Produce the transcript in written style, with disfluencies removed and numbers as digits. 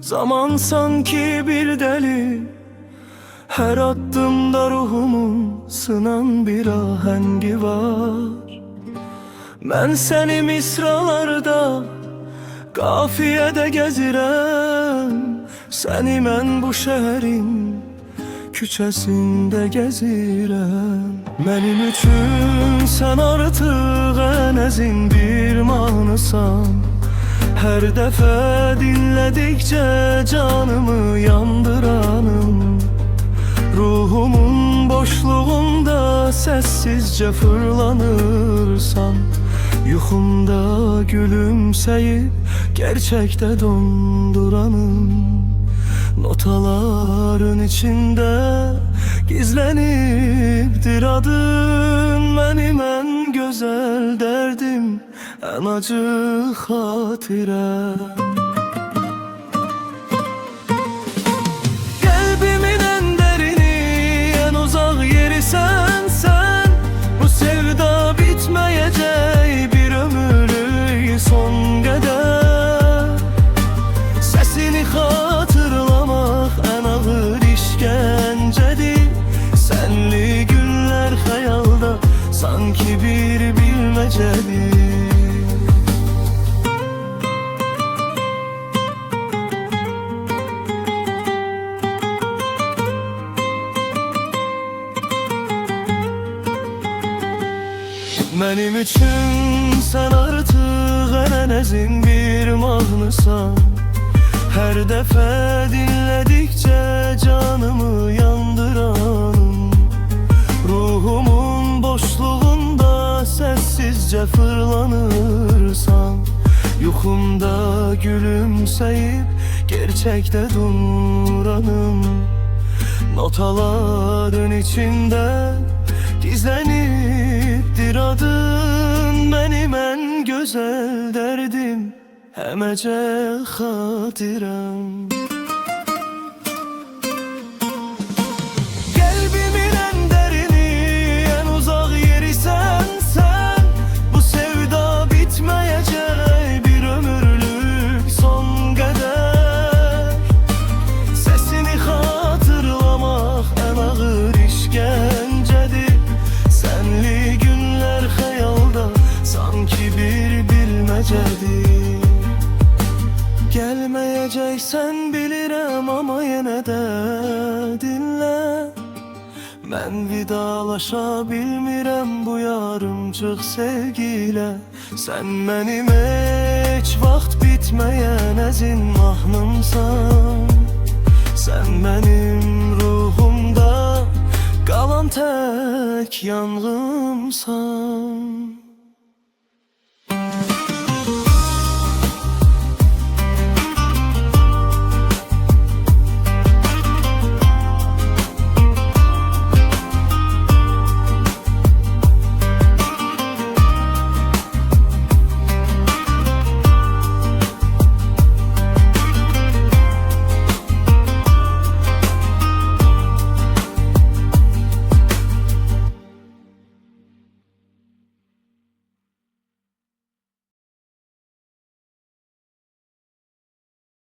Zaman sanki bir deli, her adımda ruhumun sınan bir ahengi var. Ben seni misralarda, kafiyede gezirəm, seni mən bu şehrin küçəsində gezirəm. Mənim üçün sən artıq ən əzin bir mahnısan. Her dəfə dinledikçe canımı yandıranım. Ruhumun boşluğunda sessizce fırlanırsan, yuxumda gülümseyip gerçekte donduranım. Notaların içinde gizlenipdir adın, benim en güzel derdim, en acı hatirem. Kalbimin en derini, en uzak yeri sensen. Bu sevda bitmeyecek, bir ömürlük son kadar. Sesini hatırlamak en ağır işkencedir. Senli günler hayalda, sanki bir bilmecedir. Benim için sen artık en ezin bir mahnısan. Her defa dinledikçe canımı yandıranım. Ruhumun boşluğunda sessizce fırlanırsan, yuxumda gülümseyip gerçekte duranım. Notaların içinde gizlenipdir adın, benim en güzel derdim, hemece hatirem. Kalbimin en derini, en uzak yeri sensen. Bu sevda bitmeyecek, bir ömürlük son kadar. Sesini hatırlamak en ağır işkencedir. Senli günler hayalda, sanki bir bilmecedir. Gelmeyeceksen bilirəm, ama yine de dinle. Ben vidalaşa bilmirəm bu yarımcıq sevgiyle. Sen benim hiç vaxt bitmeyen əzin mahnımsan. Sen benim ruhumda kalan tek yangımsan.